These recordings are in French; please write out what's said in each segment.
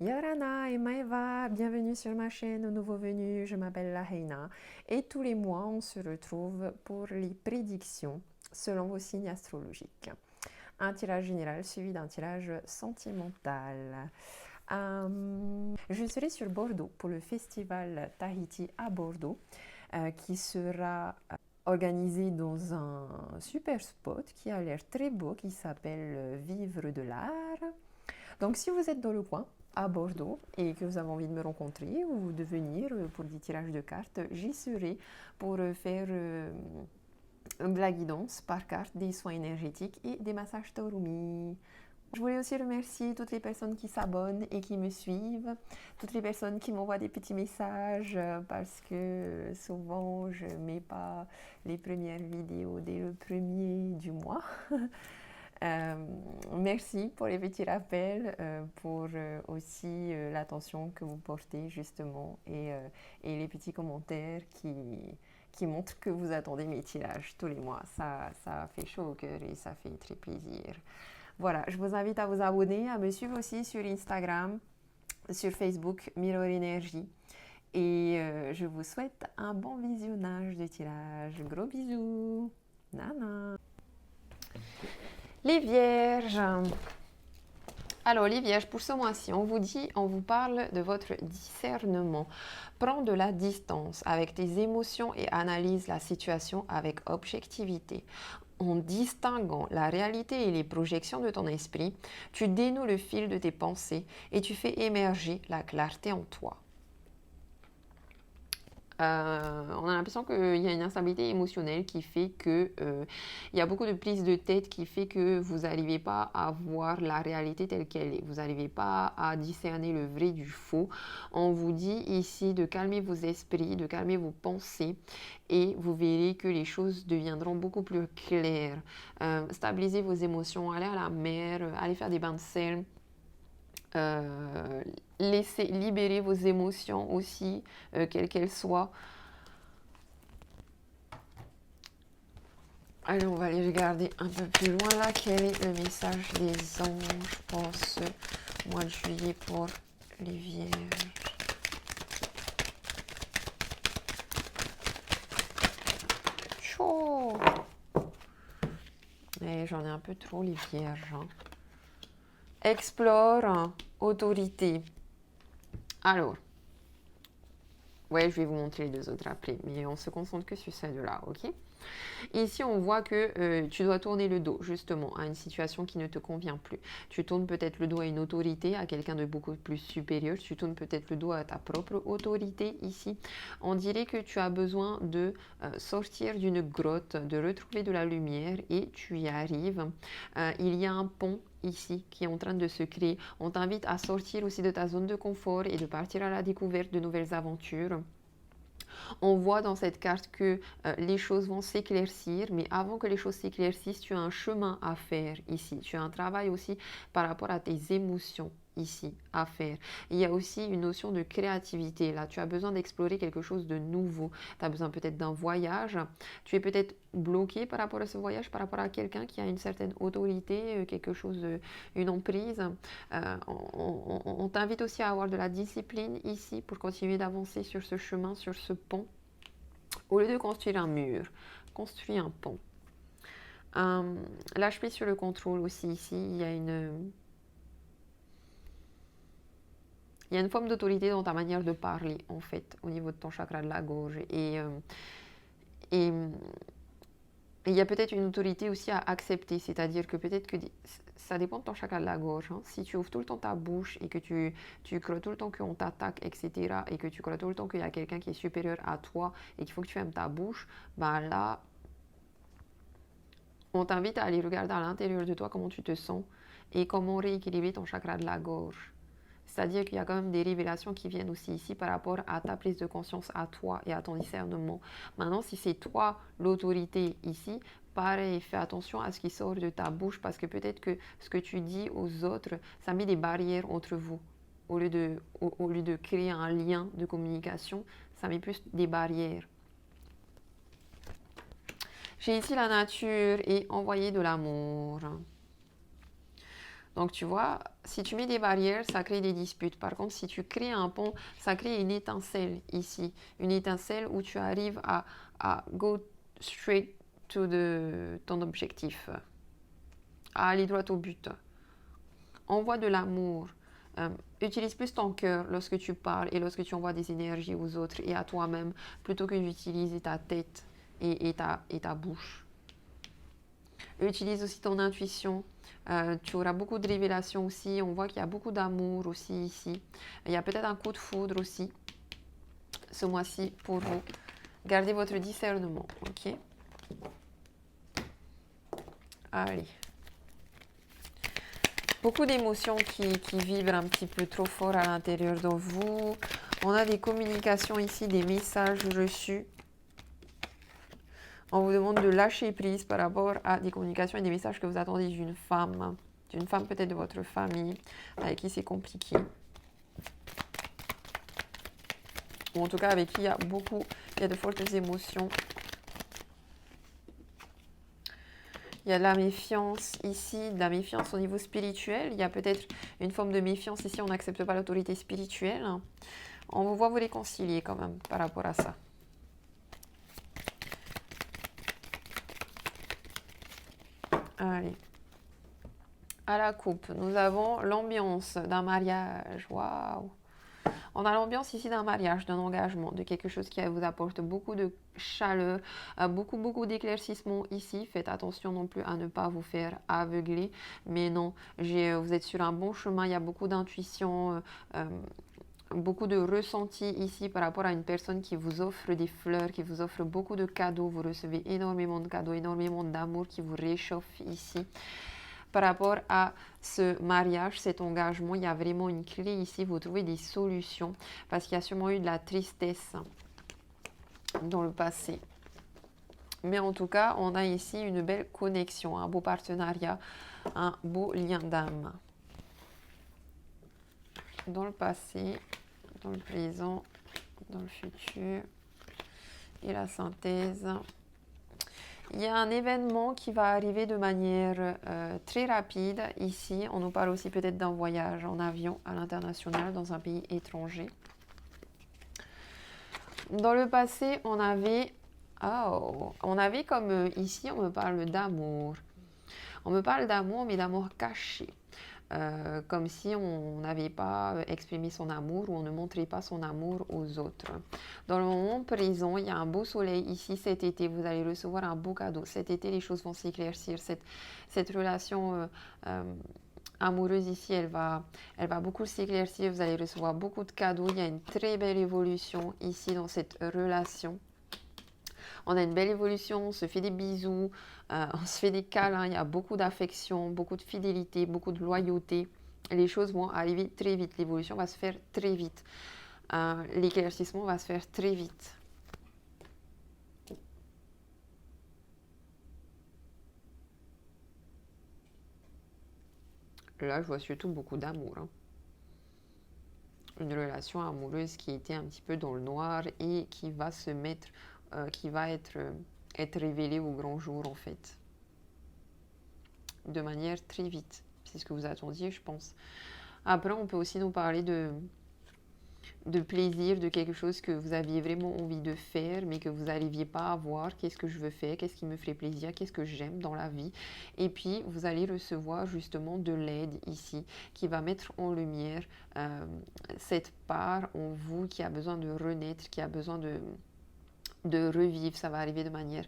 Yorana et Maeva, bienvenue sur ma chaîne aux nouveaux venus, je m'appelle Laheina et tous les mois on se retrouve pour les prédictions selon vos signes astrologiques. Un tirage général suivi d'un tirage sentimental. Je serai sur Bordeaux pour le festival Tahiti à Bordeaux qui sera organisé dans un super spot qui a l'air très beau qui s'appelle Vivre de l'Art. Donc si vous êtes dans le coin, à Bordeaux, et que vous avez envie de me rencontrer ou de venir pour des tirages de cartes, j'y serai pour faire de la guidance par carte, des soins énergétiques et des massages Torumi. Je voulais aussi remercier toutes les personnes qui s'abonnent et qui me suivent, toutes les personnes qui m'envoient des petits messages parce que souvent je ne mets pas les premières vidéos dès le premier du mois. Merci pour les petits rappels, pour aussi l'attention que vous portez justement et les petits commentaires qui montrent que vous attendez mes tirages tous les mois. Ça fait chaud au cœur et ça fait très plaisir. Voilà, je vous invite à vous abonner, à me suivre aussi sur Instagram, sur Facebook, Mirror Energy. Et je vous souhaite un bon visionnage de tirage. Gros bisous. Nana. Les Vierges. Alors les Vierges, pour ce mois-ci, on vous parle de votre discernement. Prends de la distance avec tes émotions et analyse la situation avec objectivité. En distinguant la réalité et les projections de ton esprit, tu dénoues le fil de tes pensées et tu fais émerger la clarté en toi. On a l'impression qu'il y a une instabilité émotionnelle qui fait que il y a beaucoup de prises de tête qui fait que vous n'arrivez pas à voir la réalité telle qu'elle est. Vous n'arrivez pas à discerner le vrai du faux. On vous dit ici de calmer vos esprits, de calmer vos pensées et vous verrez que les choses deviendront beaucoup plus claires. Stabilisez vos émotions, allez à la mer, allez faire des bains de sel. Laissez libérer vos émotions aussi, quelles qu'elles soient. Allez, on va aller regarder un peu plus loin là. Quel est le message des anges pour ce mois de juillet pour les Vierges? Chaud! Et j'en ai un peu trop, les Vierges. Hein. Explore, autorité. Alors, ouais, je vais vous montrer les deux autres après, mais on se concentre que sur celle-là, ok? Ici, on voit que tu dois tourner le dos justement à une situation qui ne te convient plus. Tu tournes peut-être le dos à une autorité, à quelqu'un de beaucoup plus supérieur. Tu tournes peut-être le dos à ta propre autorité ici. On dirait que tu as besoin de sortir d'une grotte, de retrouver de la lumière et tu y arrives. Il y a un pont ici qui est en train de se créer. On t'invite à sortir aussi de ta zone de confort et de partir à la découverte de nouvelles aventures. On voit dans cette carte que les choses vont s'éclaircir, mais avant que les choses s'éclaircissent, tu as un chemin à faire ici. Tu as un travail aussi par rapport à tes émotions ici à faire. Il y a aussi une notion de créativité. Là, tu as besoin d'explorer quelque chose de nouveau. Tu as besoin peut-être d'un voyage. Tu es peut-être bloqué par rapport à ce voyage, par rapport à quelqu'un qui a une certaine autorité, quelque chose, une emprise. On t'invite aussi à avoir de la discipline ici pour continuer d'avancer sur ce chemin, sur ce pont. Au lieu de construire un mur, construis un pont. Lâche prise sur le contrôle aussi ici. Il y a une forme d'autorité dans ta manière de parler, en fait, au niveau de ton chakra de la gorge. Et il y a peut-être une autorité aussi à accepter, c'est-à-dire que peut-être que ça dépend de ton chakra de la gorge. Hein. Si tu ouvres tout le temps ta bouche et que tu crois tout le temps qu'on t'attaque, etc., et que tu crois tout le temps qu'il y a quelqu'un qui est supérieur à toi et qu'il faut que tu fermes ta bouche, ben là, on t'invite à aller regarder à l'intérieur de toi comment tu te sens et comment rééquilibrer ton chakra de la gorge. C'est-à-dire qu'il y a quand même des révélations qui viennent aussi ici par rapport à ta prise de conscience à toi et à ton discernement. Maintenant, si c'est toi l'autorité ici, pareil, fais attention à ce qui sort de ta bouche parce que peut-être que ce que tu dis aux autres, ça met des barrières entre vous. Au lieu de créer un lien de communication, ça met plus des barrières. J'ai ici la nature et envoyer de l'amour. Donc, tu vois, si tu mets des barrières, ça crée des disputes. Par contre, si tu crées un pont, ça crée une étincelle ici. Une étincelle où tu arrives à go straight to ton objectif. À aller droit au but. Envoie de l'amour. Utilise plus ton cœur lorsque tu parles et lorsque tu envoies des énergies aux autres et à toi-même, plutôt que d'utiliser ta tête et ta bouche. Utilise aussi ton intuition. Tu auras beaucoup de révélations aussi. On voit qu'il y a beaucoup d'amour aussi ici. Il y a peut-être un coup de foudre aussi ce mois-ci pour vous. Gardez votre discernement, ok? Allez. Beaucoup d'émotions qui vibrent un petit peu trop fort à l'intérieur de vous. On a des communications ici, des messages reçus. On vous demande de lâcher prise par rapport à des communications et des messages que vous attendez d'une femme peut-être de votre famille, avec qui c'est compliqué. Ou en tout cas avec qui il y a de fortes émotions. Il y a de la méfiance ici, de la méfiance au niveau spirituel. Il y a peut-être une forme de méfiance ici, on n'accepte pas l'autorité spirituelle. On vous voit vous réconcilier quand même par rapport à ça. Allez. À la coupe, nous avons l'ambiance d'un mariage. Waouh! On a l'ambiance ici d'un mariage, d'un engagement, de quelque chose qui vous apporte beaucoup de chaleur, beaucoup d'éclaircissement ici. Faites attention non plus à ne pas vous faire aveugler. Mais non, vous êtes sur un bon chemin. Il y a beaucoup d'intuition, beaucoup de ressenti ici par rapport à une personne qui vous offre des fleurs, qui vous offre beaucoup de cadeaux. Vous recevez énormément de cadeaux, énormément d'amour qui vous réchauffe ici. Par rapport à ce mariage, cet engagement, il y a vraiment une clé ici. Vous trouvez des solutions parce qu'il y a sûrement eu de la tristesse dans le passé. Mais en tout cas, on a ici une belle connexion, un beau partenariat, un beau lien d'âme. Dans le passé, dans le présent, dans le futur. Et la synthèse. Il y a un événement qui va arriver de manière très rapide ici. On nous parle aussi peut-être d'un voyage en avion à l'international dans un pays étranger. Dans le passé, on avait comme ici, on me parle d'amour. On me parle d'amour, mais d'amour caché. Comme si on n'avait pas exprimé son amour ou on ne montrait pas son amour aux autres. Dans le moment présent, il y a un beau soleil ici cet été, vous allez recevoir un beau cadeau. Cet été, les choses vont s'éclaircir. Cette relation amoureuse ici, elle va beaucoup s'éclaircir. Vous allez recevoir beaucoup de cadeaux. Il y a une très belle évolution ici dans cette relation. On a une belle évolution, on se fait des bisous, on se fait des câlins, il y a beaucoup d'affection, beaucoup de fidélité, beaucoup de loyauté. Les choses vont arriver très vite, l'évolution va se faire très vite. L'éclaircissement va se faire très vite. Là, je vois surtout beaucoup d'amour. Hein. Une relation amoureuse qui était un petit peu dans le noir et qui va se mettre, qui va être révélée au grand jour en fait. De manière très vite. C'est ce que vous attendiez, je pense. Après, on peut aussi nous parler de plaisir, de quelque chose que vous aviez vraiment envie de faire, mais que vous n'arriviez pas à voir. Qu'est-ce que je veux faire? Qu'est-ce qui me ferait plaisir? Qu'est-ce que j'aime dans la vie? Et puis, vous allez recevoir justement de l'aide ici, qui va mettre en lumière cette part en vous qui a besoin de renaître, qui a besoin de revivre. Ça va arriver de manière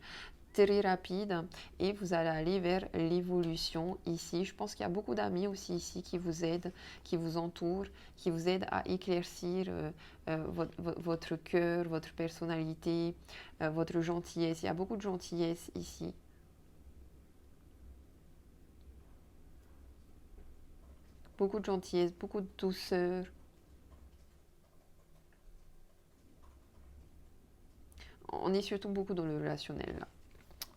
très rapide et vous allez aller vers l'évolution ici. Je pense qu'il y a beaucoup d'amis aussi ici qui vous aident, qui vous entourent, qui vous aident à éclaircir votre cœur, votre personnalité, votre gentillesse. Il y a beaucoup de gentillesse ici. Beaucoup de gentillesse, beaucoup de douceur. On est surtout beaucoup dans le relationnel là.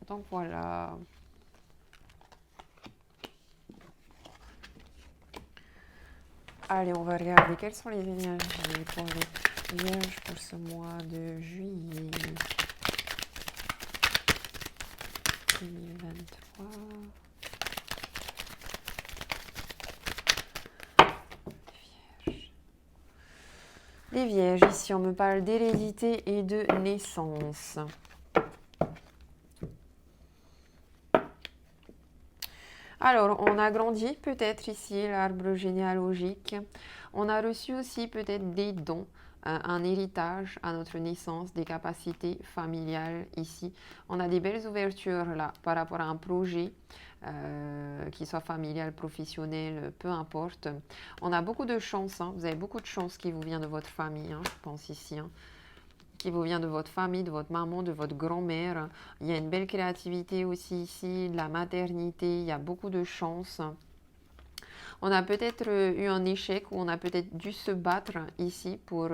Donc voilà. Allez, on va regarder quelles sont les énergies pour les vierges pour ce mois de juillet 2023. Les Vierges, ici, on me parle d'hérédité et de naissance. Alors, on a grandi peut-être ici l'arbre généalogique. On a reçu aussi peut-être des dons, un héritage à notre naissance, des capacités familiales ici. On a des belles ouvertures là par rapport à un projet, qu'il soit familial, professionnel, peu importe. On a beaucoup de chance, hein. Vous avez beaucoup de chance qui vous vient de votre famille, hein, je pense ici, hein, qui vous vient de votre famille, de votre maman, de votre grand-mère. Il y a une belle créativité aussi ici, de la maternité, il y a beaucoup de chance. On a peut-être eu un échec ou on a peut-être dû se battre ici pour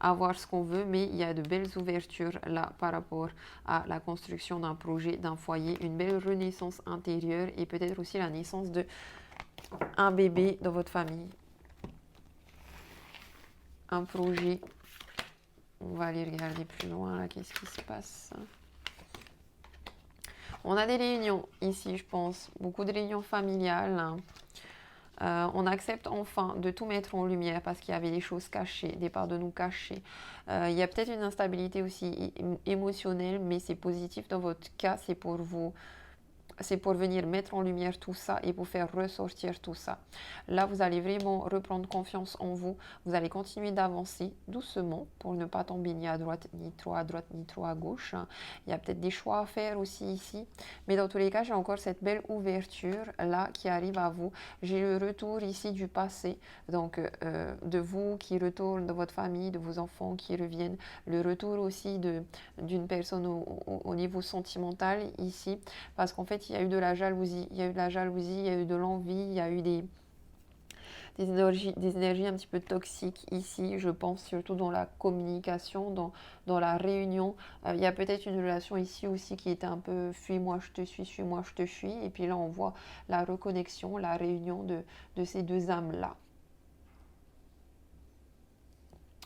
avoir ce qu'on veut, mais il y a de belles ouvertures là par rapport à la construction d'un projet, d'un foyer, une belle renaissance intérieure et peut-être aussi la naissance de un bébé dans votre famille. Un projet. On va aller regarder plus loin là, qu'est-ce qui se passe. On a des réunions ici, je pense, beaucoup de réunions familiales. On accepte enfin de tout mettre en lumière parce qu'il y avait des choses cachées, des parts de nous cachées. Il y a peut-être une instabilité aussi émotionnelle, mais c'est positif dans votre cas, c'est pour vous. C'est pour venir mettre en lumière tout ça et pour faire ressortir tout ça. Là, vous allez vraiment reprendre confiance en vous. Vous allez continuer d'avancer doucement pour ne pas tomber ni à droite, ni trop à droite, ni trop à gauche. Il y a peut-être des choix à faire aussi ici. Mais dans tous les cas, j'ai encore cette belle ouverture là qui arrive à vous. J'ai le retour ici du passé. Donc, de vous qui retourne dans votre famille, de vos enfants qui reviennent. Le retour aussi d'une personne au niveau sentimental ici. Parce qu'en fait, il y a eu de la jalousie, il y a eu de la jalousie, il y a eu de l'envie, il y a eu des énergies un petit peu toxiques ici, je pense, surtout dans la communication, dans la réunion. Il y a peut-être une relation ici aussi qui était un peu fuis-moi, je te suis-moi, je te fuis. Et puis là, on voit la reconnexion, la réunion de ces deux âmes-là.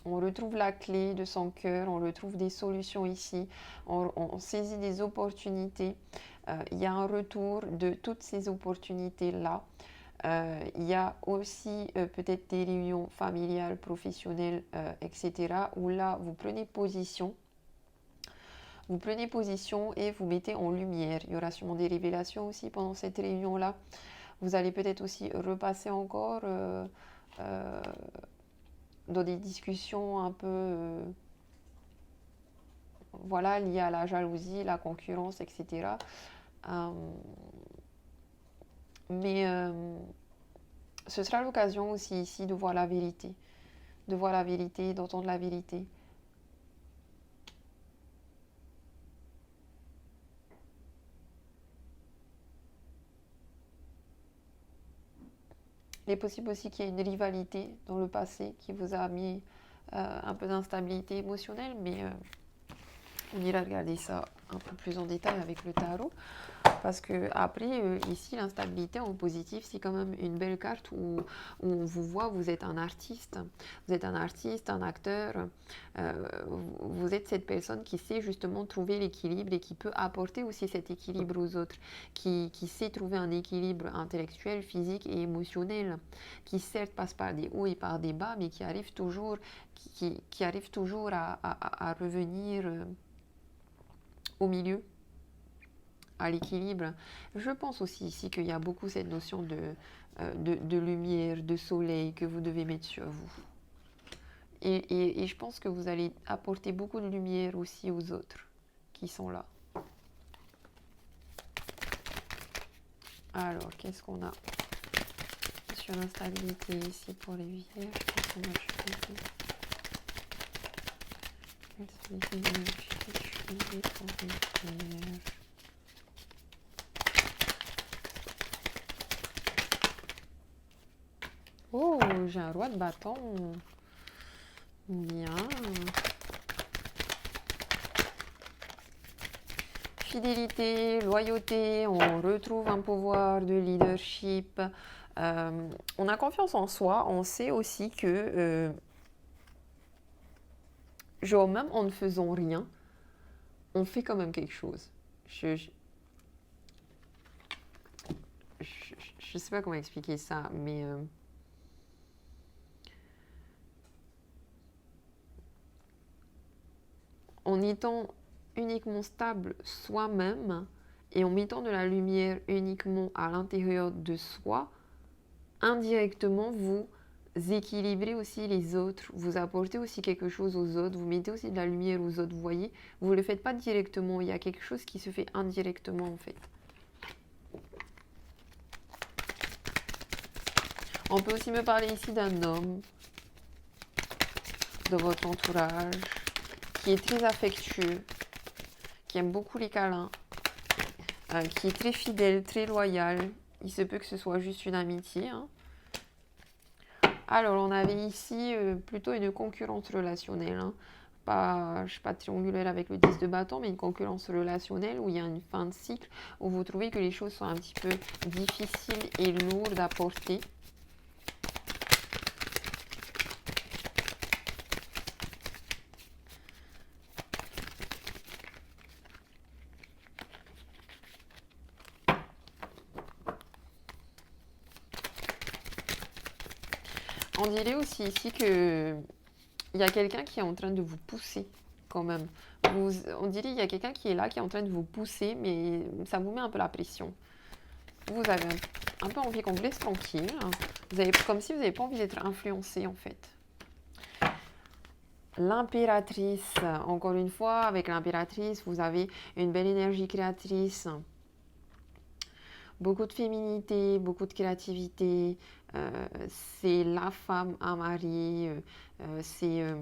On retrouve la clé de son cœur, on retrouve des solutions ici, on saisit des opportunités. Il y a un retour de toutes ces opportunités-là. Il y a aussi peut-être des réunions familiales, professionnelles, etc. où là, vous prenez position. Vous prenez position et vous mettez en lumière. Il y aura sûrement des révélations aussi pendant cette réunion-là. Vous allez peut-être aussi repasser encore dans des discussions un peu voilà, liées à la jalousie, la concurrence, etc. Mais ce sera l'occasion aussi ici de voir la vérité, d'entendre la vérité. Il est possible aussi qu'il y ait une rivalité dans le passé qui vous a mis un peu d'instabilité émotionnelle, mais on ira regarder ça un peu plus en détail avec le tarot. Parce que après, ici, l'instabilité en positif, c'est quand même une belle carte où on vous voit, vous êtes un artiste. Vous êtes un artiste, un acteur. Vous êtes cette personne qui sait justement trouver l'équilibre et qui peut apporter aussi cet équilibre aux autres. Qui sait trouver un équilibre intellectuel, physique et émotionnel. Qui certes passe par des hauts et par des bas, mais qui arrive toujours, qui arrive toujours à revenir au milieu, à l'équilibre. Je pense aussi ici qu'il y a beaucoup cette notion de lumière, de soleil que vous devez mettre sur vous. Et je pense que vous allez apporter beaucoup de lumière aussi aux autres qui sont là. Alors, qu'est-ce qu'on a sur l'instabilité ici pour les vierges? Qu'est-ce qu'on a pour les vierges? Oh, j'ai un roi de bâton. Bien. Fidélité, loyauté, on retrouve un pouvoir de leadership. On a confiance en soi. On sait aussi que, genre même en ne faisant rien, on fait quand même quelque chose. Je sais pas comment expliquer ça, mais en étant uniquement stable soi-même et en mettant de la lumière uniquement à l'intérieur de soi, indirectement, vous équilibrez aussi les autres, vous apportez aussi quelque chose aux autres, vous mettez aussi de la lumière aux autres, vous voyez, vous ne le faites pas directement, il y a quelque chose qui se fait indirectement en fait. On peut aussi me parler ici d'un homme de votre entourage qui est très affectueux, qui aime beaucoup les câlins, qui est très fidèle, très loyal. Il se peut que ce soit juste une amitié, hein. Alors, on avait ici plutôt une concurrence relationnelle, hein. Pas, je ne suis pas triangulaire avec le 10 de bâton, mais une concurrence relationnelle où il y a une fin de cycle, où vous trouvez que les choses sont un petit peu difficiles et lourdes à porter. On dirait aussi ici que il y a quelqu'un qui est en train de vous pousser quand même. On dirait qu'il y a quelqu'un qui est là, qui est en train de vous pousser, mais ça vous met un peu la pression. Vous avez un peu envie qu'on vous laisse tranquille. Vous avez, comme si vous n'avez pas envie d'être influencé en fait. L'impératrice, encore une fois, avec l'impératrice, vous avez une belle énergie créatrice. Beaucoup de féminité, beaucoup de créativité. C'est la femme à marier. C'est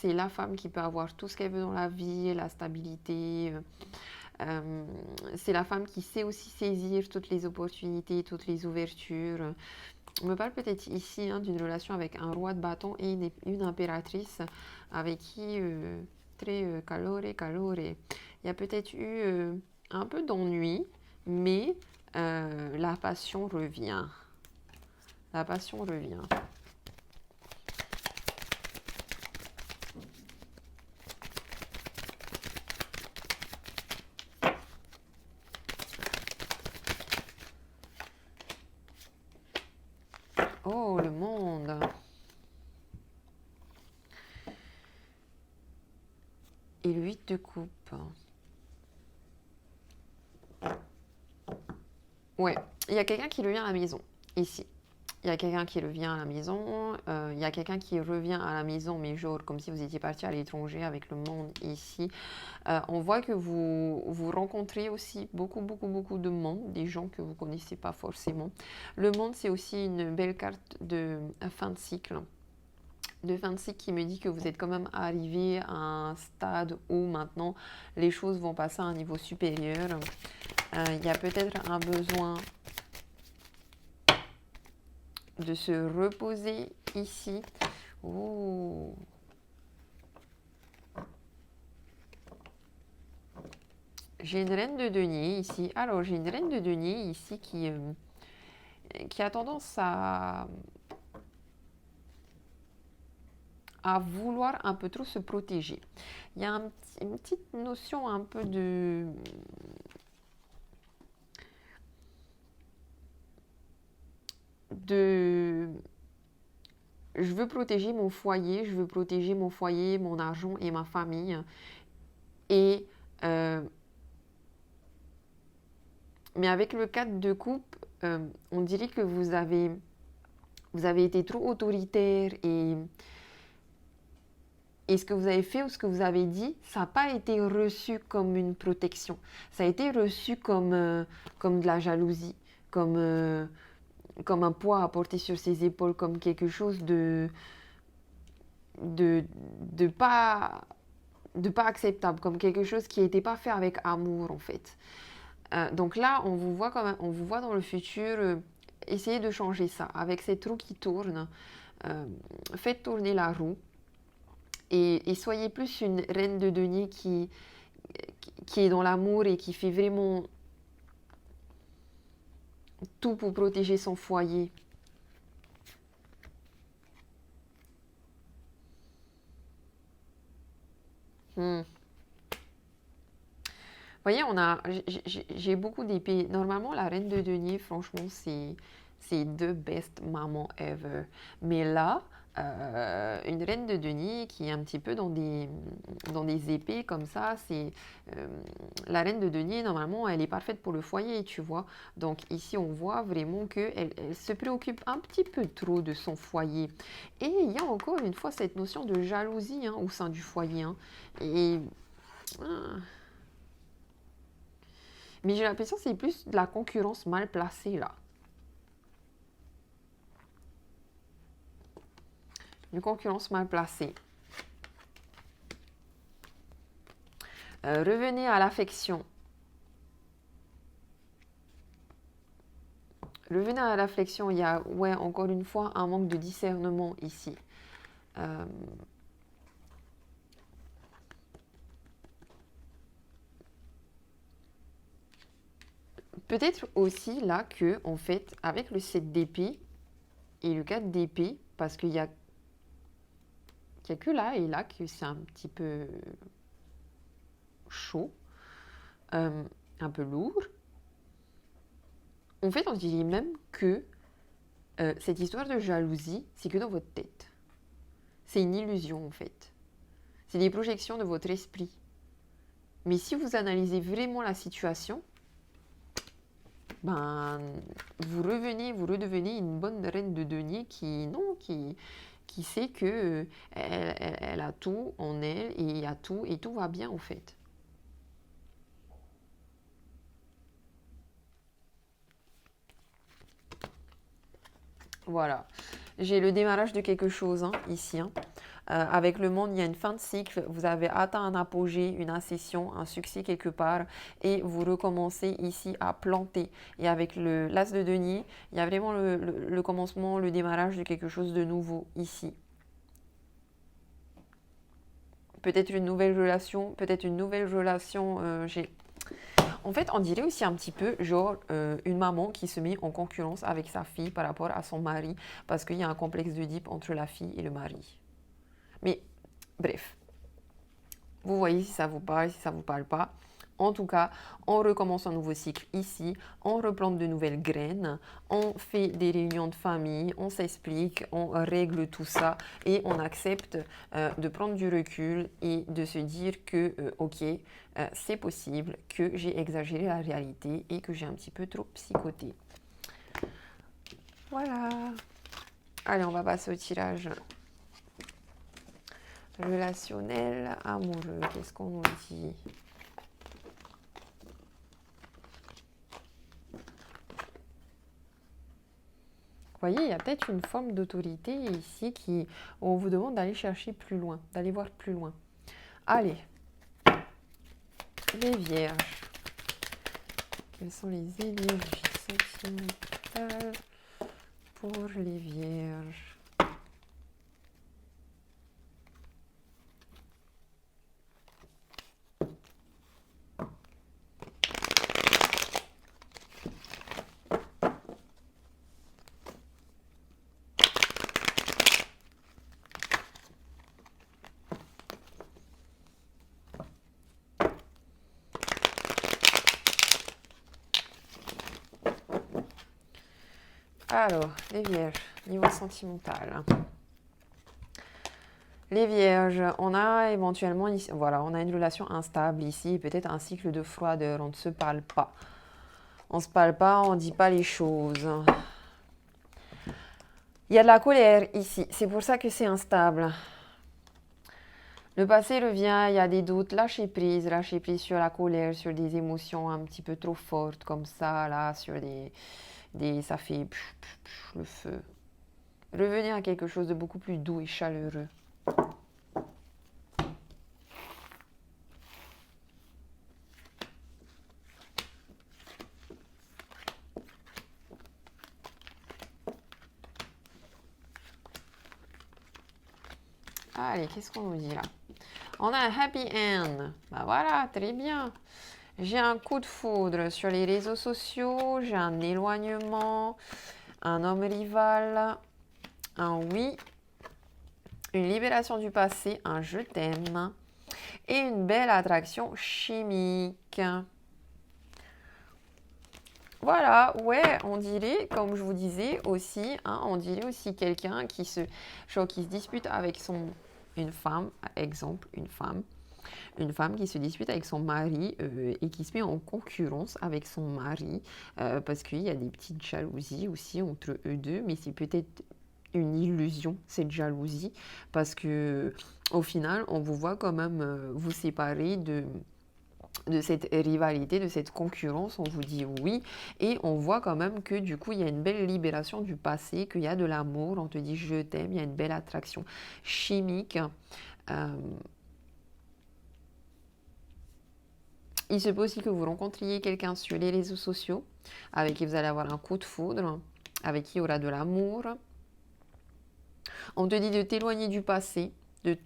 la femme qui peut avoir tout ce qu'elle veut dans la vie, la stabilité. C'est la femme qui sait aussi saisir toutes les opportunités, toutes les ouvertures. On me parle peut-être ici d'une relation avec un roi de bâton et une impératrice avec qui très calore. Il y a peut-être eu un peu d'ennui, mais la passion revient. La passion revient. Oh, le monde. Et le 8 de coupe. Ouais, il y a quelqu'un qui revient à la maison, ici. Il y a quelqu'un qui revient à la maison, il y a quelqu'un qui revient à la maison, mais genre comme si vous étiez parti à l'étranger avec le monde ici. On voit que vous rencontrez aussi beaucoup de monde, des gens que vous ne connaissez pas forcément. Le monde, c'est aussi une belle carte de fin de cycle. De fin de cycle qui me dit que vous êtes quand même arrivé à un stade où maintenant les choses vont passer à un niveau supérieur. Il y a peut-être un besoin de se reposer ici. Oh. J'ai une reine de denier ici. Alors, j'ai une reine de denier ici qui a tendance à vouloir un peu trop se protéger. Il y a une petite notion un peu de... Je veux protéger mon foyer, mon argent et ma famille. Et mais avec le 4 de coupe, on dirait que vous avez été trop autoritaire et ce que vous avez fait ou ce que vous avez dit, ça n'a pas été reçu comme une protection. Ça a été reçu comme de la jalousie, comme un poids à porter sur ses épaules, comme quelque chose de pas acceptable, comme quelque chose qui n'était pas fait avec amour en fait. Donc là, on vous voit dans le futur, essayez de changer ça. Avec cette roue qui tourne, faites tourner la roue et soyez plus une reine de denier qui est dans l'amour et qui fait vraiment tout pour protéger son foyer. Vous voyez, j'ai beaucoup d'épées. Normalement, la reine de denier, franchement, c'est the best maman ever. Mais là, une reine de denier qui est un petit peu dans des épées comme ça. C'est la reine de denier, normalement, elle est parfaite pour le foyer, tu vois. Donc ici, on voit vraiment qu'elle elle se préoccupe un petit peu trop de son foyer. Et il y a encore une fois cette notion de jalousie au sein du foyer. Et... mais j'ai l'impression que c'est plus de la concurrence mal placée, là. Une concurrence mal placée. Revenez à l'affection. Revenez à la réflexion, il y a, ouais, encore une fois, un manque de discernement ici. Peut-être aussi là que, en fait, avec le 7 d'épée et le 4 d'épée, parce qu'il y a que là et là que c'est un petit peu chaud, un peu lourd. En fait, on dirait même que cette histoire de jalousie, c'est que dans votre tête. C'est une illusion, en fait. C'est des projections de votre esprit. Mais si vous analysez vraiment la situation, ben, vous redevenez une bonne reine de denier qui sait que elle a tout en elle et il y a tout et tout va bien, en fait. Voilà. J'ai le démarrage de quelque chose ici. Avec le monde, il y a une fin de cycle. Vous avez atteint un apogée, une ascension, un succès quelque part. Et vous recommencez ici à planter. Et avec l'as de denier, il y a vraiment le commencement, le démarrage de quelque chose de nouveau ici. Peut-être une nouvelle relation. En fait, on dirait aussi un petit peu, genre, une maman qui se met en concurrence avec sa fille par rapport à son mari, parce qu'il y a un complexe d'Oedipe entre la fille et le mari. Mais, bref, vous voyez si ça vous parle, si ça ne vous parle pas. En tout cas, on recommence un nouveau cycle ici, on replante de nouvelles graines, on fait des réunions de famille, on s'explique, on règle tout ça et on accepte de prendre du recul et de se dire que, ok, c'est possible que j'ai exagéré la réalité et que j'ai un petit peu trop psychoté. Voilà. Allez, on va passer au tirage relationnel, amoureux. Qu'est-ce qu'on nous dit ? Vous voyez, il y a peut-être une forme d'autorité ici qui, on vous demande d'aller chercher plus loin, d'aller voir plus loin. Allez, les vierges. Quelles sont les énergies sentimentales pour les vierges ? Alors, les vierges, niveau sentimental. Les vierges, on a éventuellement, voilà, on a une relation instable ici, peut-être un cycle de froideur, on ne se parle pas. On ne se parle pas, on ne dit pas les choses. Il y a de la colère ici, c'est pour ça que c'est instable. Le passé revient, il y a des doutes, lâchez prise sur la colère, sur des émotions un petit peu trop fortes comme ça, là, sur ça fait le feu. Revenez à quelque chose de beaucoup plus doux et chaleureux. Allez, qu'est-ce qu'on nous dit là? On a un happy end. Bah voilà, très bien. J'ai un coup de foudre sur les réseaux sociaux, j'ai un éloignement, un homme rival, un oui, une libération du passé, un je t'aime et une belle attraction chimique. Voilà, ouais, on dirait, comme je vous disais aussi, hein, on dirait aussi quelqu'un genre, qui se dispute avec une femme, exemple, une femme qui se dispute avec son mari et qui se met en concurrence avec son mari parce qu'il y a des petites jalousies aussi entre eux deux, mais c'est peut-être une illusion, cette jalousie, parce que au final, on vous voit quand même vous séparer de cette rivalité, de cette concurrence, on vous dit oui, et on voit quand même que du coup, il y a une belle libération du passé, qu'il y a de l'amour, on te dit je t'aime, il y a une belle attraction chimique. Euh, il se peut aussi que vous rencontriez quelqu'un sur les réseaux sociaux, avec qui vous allez avoir un coup de foudre, avec qui il y aura de l'amour. On te dit de t'éloigner du passé,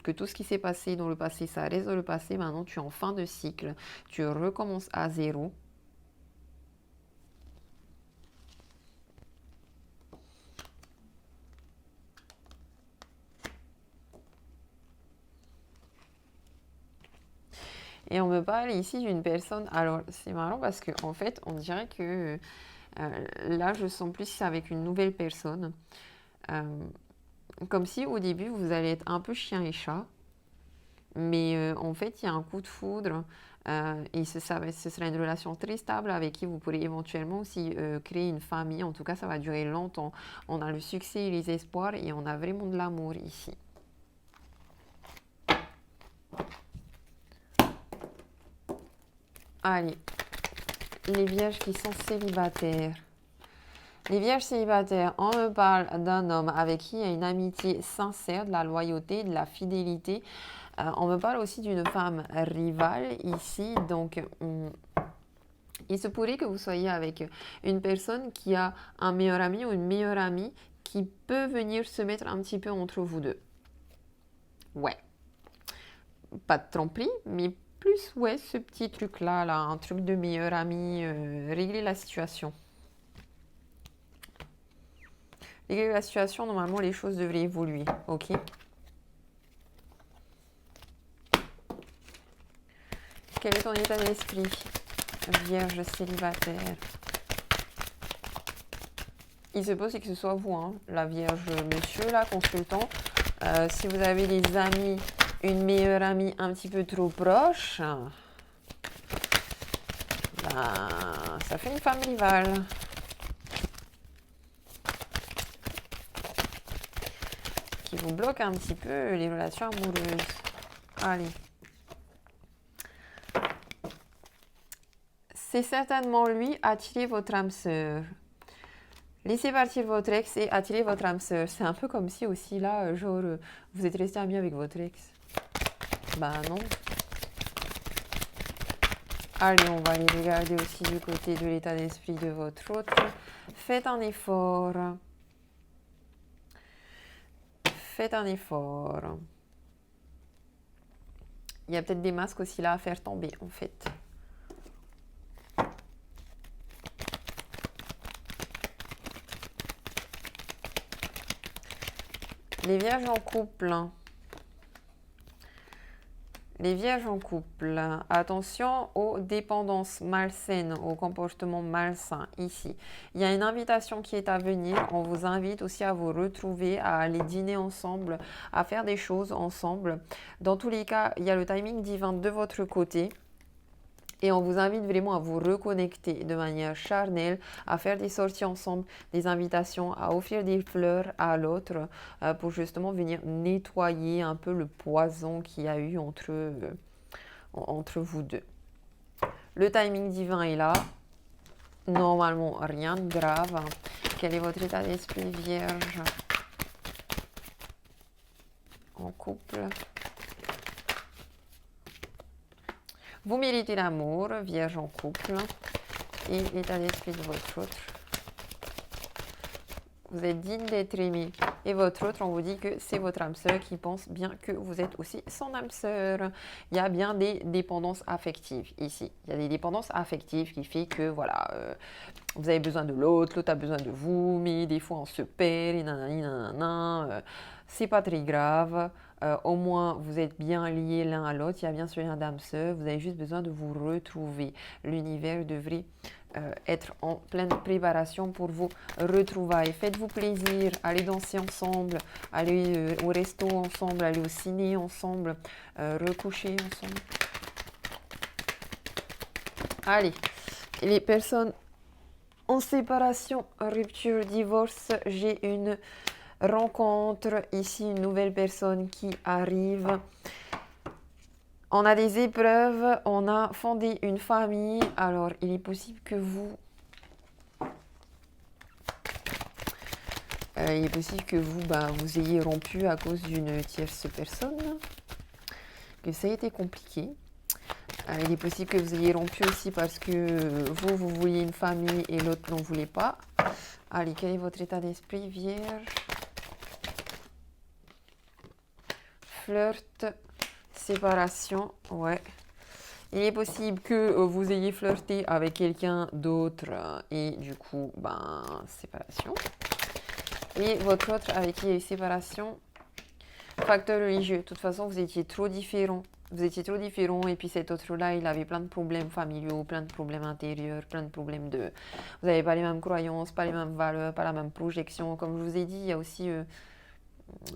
que tout ce qui s'est passé dans le passé, ça reste dans le passé. Maintenant, tu es en fin de cycle. Tu recommences à zéro. Et on me parle ici d'une personne. Alors, c'est marrant parce qu'en fait, on dirait que là, je sens plus avec une nouvelle personne. Comme si au début, vous allez être un peu chien et chat. Mais en fait, il y a un coup de foudre et ce sera une relation très stable avec qui vous pourrez éventuellement aussi créer une famille. En tout cas, ça va durer longtemps. On a le succès et les espoirs et on a vraiment de l'amour ici. Allez, les vierges qui sont célibataires. Les vierges célibataires, on me parle d'un homme avec qui il y a une amitié sincère, de la loyauté, de la fidélité. On me parle aussi d'une femme rivale ici, donc il se pourrait que vous soyez avec une personne qui a un meilleur ami ou une meilleure amie qui peut venir se mettre un petit peu entre vous deux. Ouais. Pas de tromperie, mais plus, ouais, ce petit truc-là, là, un truc de meilleur ami, régler la situation. Régler la situation, normalement, les choses devraient évoluer, ok? Quel est ton état d'esprit, vierge célibataire? Il se peut aussi que ce soit vous, hein, la vierge monsieur, là, consultant. Si vous avez des amis, une meilleure amie un petit peu trop proche, ben, ça fait une femme rivale. Qui vous bloque un petit peu les relations amoureuses. Allez. C'est certainement lui attirer votre âme sœur. Laissez partir votre ex et attirer votre âme sœur. C'est un peu comme si aussi là, genre, vous êtes resté ami avec votre ex. Bah non. Allez, on va aller regarder aussi du côté de l'état d'esprit de votre autre. Faites un effort. Faites un effort. Il y a peut-être des masques aussi là à faire tomber en fait. Les vierges en couple. Les vierges en couple, attention aux dépendances malsaines, aux comportements malsains ici. Il y a une invitation qui est à venir. On vous invite aussi à vous retrouver, à aller dîner ensemble, à faire des choses ensemble. Dans tous les cas, il y a le timing divin de votre côté. Et on vous invite vraiment à vous reconnecter de manière charnelle, à faire des sorties ensemble, des invitations, à offrir des fleurs à l'autre pour justement venir nettoyer un peu le poison qu'il y a eu entre vous deux. Le timing divin est là. Normalement, rien de grave. Quel est votre état d'esprit, vierge? En couple. Vous méritez l'amour, vierge en couple, et l'état d'esprit de votre autre. Vous êtes digne d'être aimé. Et votre autre, on vous dit que c'est votre âme sœur qui pense bien que vous êtes aussi son âme sœur. Il y a bien des dépendances affectives ici. Il y a des dépendances affectives qui fait que, voilà, vous avez besoin de l'autre, l'autre a besoin de vous, mais des fois on se perd, et nanani, nanana. C'est pas très grave. au moins vous êtes bien liés l'un à l'autre. Il y a bien sûr un d'âme sœur. Vous avez juste besoin de vous retrouver. L'univers devrait être en pleine préparation pour vos retrouvailles. Faites-vous plaisir, allez danser ensemble, allez au resto ensemble, allez au ciné ensemble, recoucher ensemble. Allez, les personnes en séparation, rupture, divorce, j'ai une rencontre, ici une nouvelle personne qui arrive. On a des épreuves, on a fondé une famille, alors il est possible que vous... vous ayez rompu à cause d'une tierce personne, que ça a été compliqué. Il est possible que vous ayez rompu aussi parce que vous vouliez une famille et l'autre n'en voulait pas. Allez, quel est votre état d'esprit, Vierge? Flirt, séparation, ouais. Il est possible que vous ayez flirté avec quelqu'un d'autre et du coup, séparation. Et votre autre avec qui il y a eu séparation, facteur religieux. De toute façon, vous étiez trop différents. Vous étiez trop différents et puis cet autre-là, il avait plein de problèmes familiaux, plein de problèmes intérieurs, plein de problèmes de... Vous n'avez pas les mêmes croyances, pas les mêmes valeurs, pas la même projection. Comme je vous ai dit, il y a aussi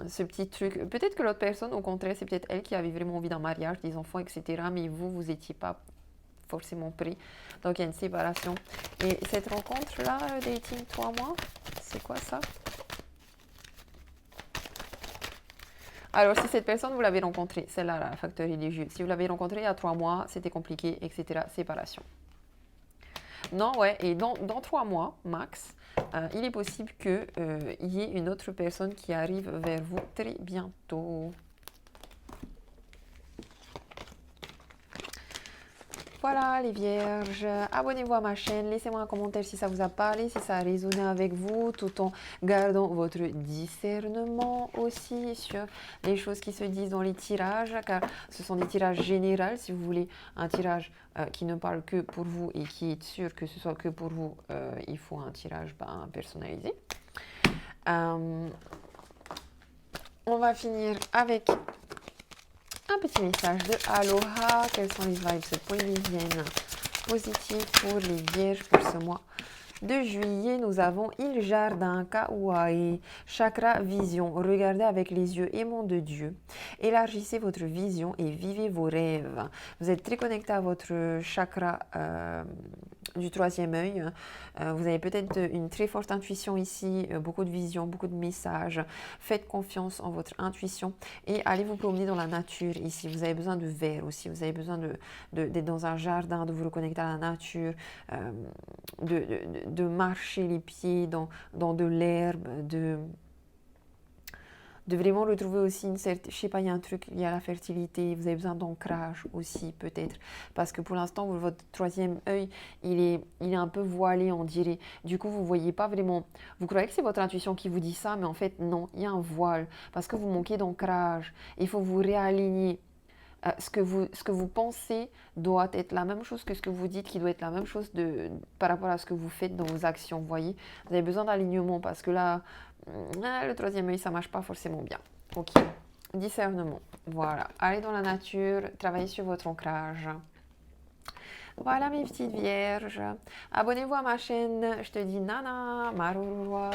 ce petit truc. Peut-être que l'autre personne, au contraire, c'est peut-être elle qui avait vraiment envie d'un mariage, des enfants, etc. Mais vous n'étiez pas forcément prêt. Donc, il y a une séparation. Et cette rencontre-là, dating 3 mois, c'est quoi ça? Alors, si cette personne, vous l'avez rencontrée, celle-là, la facteur religieux, si vous l'avez rencontrée il y a 3 mois, c'était compliqué, etc., séparation. Non, ouais, et dans 3 mois, max, il est possible qu'il y ait une autre personne qui arrive vers vous très bientôt. Voilà les vierges, abonnez-vous à ma chaîne, laissez-moi un commentaire si ça vous a parlé, si ça a résonné avec vous, tout en gardant votre discernement aussi sur les choses qui se disent dans les tirages, car ce sont des tirages généraux. Si vous voulez un tirage qui ne parle que pour vous et qui est sûr que ce soit que pour vous, il faut un tirage personnalisé. On va finir avec un petit message de Aloha. Quelles sont les vibes polynésiennes positives pour les vierges pour ce mois de juillet? Nous avons Il Jardin, Kauai, Chakra Vision. Regardez avec les yeux aimants de Dieu. Élargissez votre vision et vivez vos rêves. Vous êtes très connecté à votre chakra du 3e œil. Vous avez peut-être une très forte intuition ici, beaucoup de vision, beaucoup de messages. Faites confiance en votre intuition et allez vous promener dans la nature ici. Vous avez besoin de verre aussi, vous avez besoin d'être dans un jardin, de vous reconnecter à la nature, de marcher les pieds dans de l'herbe, de vraiment retrouver aussi une certaine, je sais pas, il y a un truc, il y a la fertilité, vous avez besoin d'ancrage aussi peut-être, parce que pour l'instant votre 3e œil il est un peu voilé, on dirait. Du coup vous voyez pas vraiment, vous croyez que c'est votre intuition qui vous dit ça, mais en fait non, il y a un voile parce que vous manquez d'ancrage. Il faut vous réaligner. Ce que vous pensez doit être la même chose que ce que vous dites, qui doit être la même chose par rapport à ce que vous faites dans vos actions. Vous voyez, vous avez besoin d'alignement parce que là, le 3e œil, ça ne marche pas forcément bien. Ok, discernement. Voilà, allez dans la nature, travaillez sur votre ancrage. Voilà mes petites vierges. Abonnez-vous à ma chaîne. Je te dis nana, marurua.